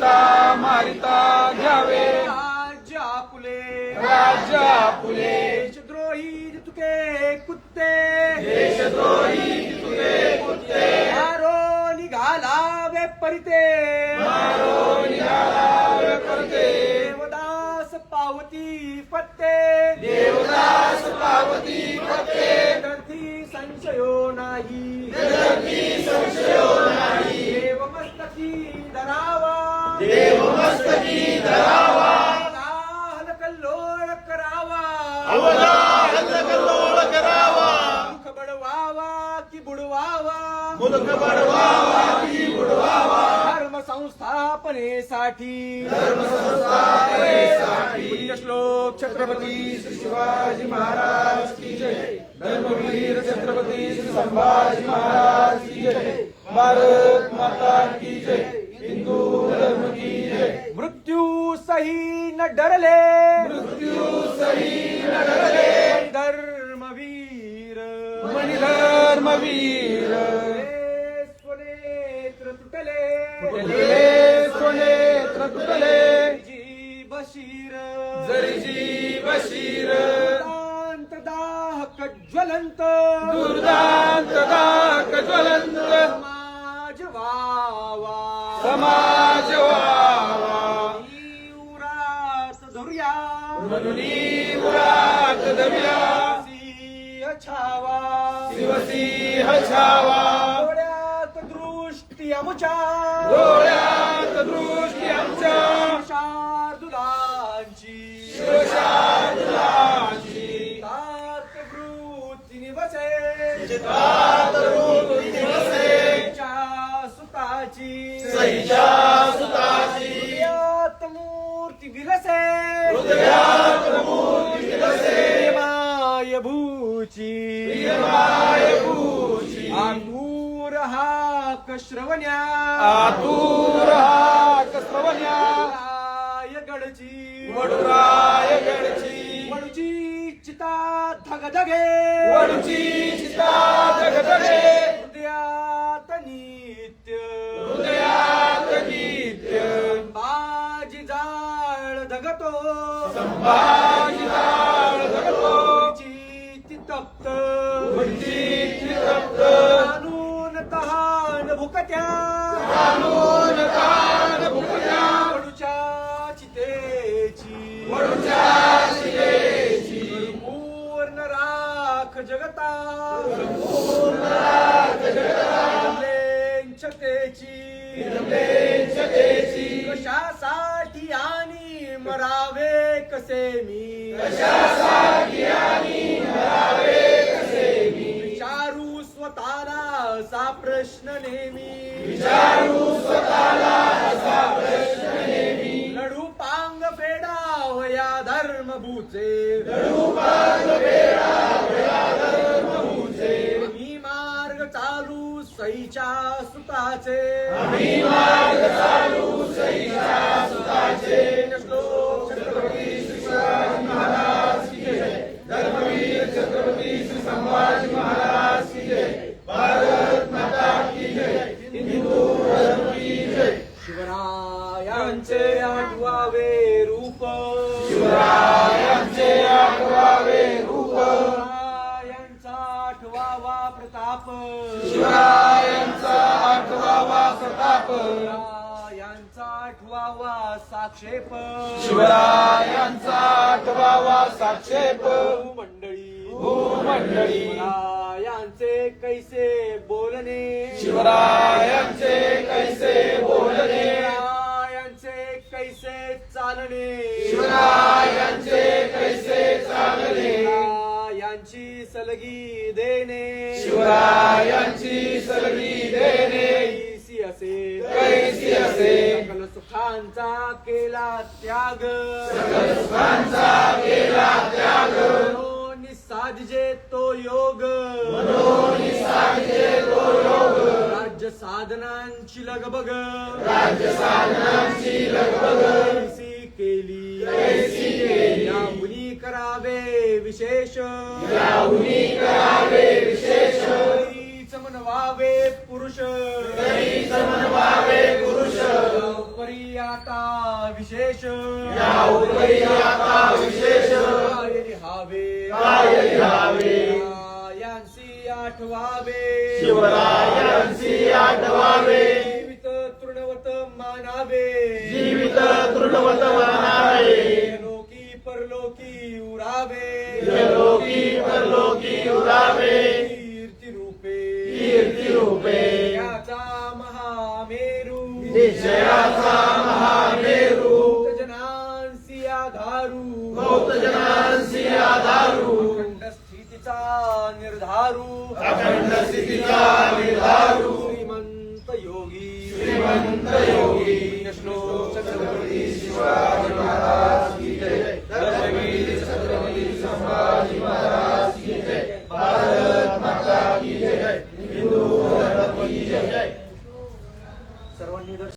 देवता मारिता घ्यावे राज्य आपुले राज्य आपुले देशद्रोही तुके कुत्ते देशद्रोही तुझे कुत्ते मारो निघालावे परिते मारो निघाला करते देवदास पावती पत्ते देवदास पावती पत्ते धरती संशयो नाही धरती संशयो नाही देव मस्तकी धरावा देव मस्तकी धरावा हल कल्लोळ करावा अवला हल्लकल्लोळ करावा मुख बडवावा की बुडवावा मुलक बडवावा की बुडवावा धर्म संस्थापनेसाठी धर्मसंस्थापनेसाठी पुण्यश्लोक छत्रपती श्री शिवाजी महाराज की जय धर्मवीर छत्रपती श्री संभाजी महाराज की जय भारत माता की जय हिंदू धर्म की जय मृत्यू सही न डरले मृत्यू सही न डरले धर्मवीर मणिधर्मवीर स्वनेत्र तुटले तुटले स्वनेत्र तुटले जी बशीर जरीजी बशीर दांत दाहक ज्वलंत दुर्दांत दाक ज्वलंत समाज वावा समाज व्हावा उरात धुर्या म्हणून उरात धव्या सिंह छावा शिवसिंह छावा डोळ्यात दृष्टी अमुच्या डोळ्यात दृष्टी आमच्या शार्दुलांची शिवशार्दुलाची तात वृत्ती निवसे चितात रूपी दिवसे च्या सुताची सईच्या सुताची हृदयात मूर्ती विलसे हृदयात मूर्ती विलसे माय भूची प्रियमाय भूषी आतूर हाक श्रवण्या आतुर हाक श्रवण्या गडची वडुरायगडची वडूची चिता धगधगे वडूची चिता जगदगे हृदयात नित्य हृदयात नित्य बाजी जाळ धगतो संभाजी जाळ धगतो चित्ती तप्त उंची तप्त आणून तहान भुकत्या कानून कान भुकत्या वडूच्या चितेची वडूच्या शिलेची पूर्ण राख जगता छतेची कशासाठी आणि मरावे कसे मी कशासाठी आणि मरावे कसे मी विचारू स्वतःला असा प्रश्न नेहमी विचारू स्वतःला असा प्रश्न नेहमी लढू पांग फेडा होया धर्मभूचे मी मार्ग चालू सईच्या सुताचे आम्ही मार्ग चालू सईच्या सुताचे श्लोक छत्रपती श्री शिवाजी महाराज की जय धर्मवीर छत्रपती श्री संभाजी महाराज की जय भारत माता की जय हिंदू धर्म की जय शिवरायांचे आठवावे रूप शिवरायांचे आठवावे रूप शिवरायांचा आठवावा प्रताप शिवरायांचा आठवावा प्रताप शिवरायांचा आठवावा साक्षेप शिवरायांचा आठवावा साक्षेप मंडळी भूमंडळी शिवरायांचे कैसे बोलणे शिवरायांचे कैसे बोलणे शिवरायांचे कैसे चालणे शिवरायांचे कैसे चालणे शिवरायांची सलगी देणे शिवरायांची सलगी देणे कैसी असे कैसी असे सकल सुखांचा केला त्याग सुखांचा केला त्याग मनोनी साधजे तो योग साधे तो योग राज्य साधनांची लगबग राज्य साधनांची लगबग कैसी केली याहुनी करावे विशेष याहुनी करावे विशेष तरीच म्हणवावे पुरुष तरीच म्हणवावे पुरुष परी या उत्तरी आता विशेष काय लिहावे शिवरायांसी आठवावे शिवरायांसी आठवावे जीवित तृणवत मानावे जीवित तृणवत मानावे परलोकी उरावे लोकी परलोकी उरावे कीर्ती रूपे याचा महामेरू निश्चयाचा महामेरू जनांसी आधारू भक्त जनांसी आधारू अखंड स्थितीचा निर्धारू अखंड स्थितीचा निर्धारू श्रीमंत योगी श्लोक छत्रपती शिवाजी महाराज की जय धर्मवीर छत्रपती संभाजी महाराज की जय भारत माता की जय हिंदू धर्म की जय सर्वांनी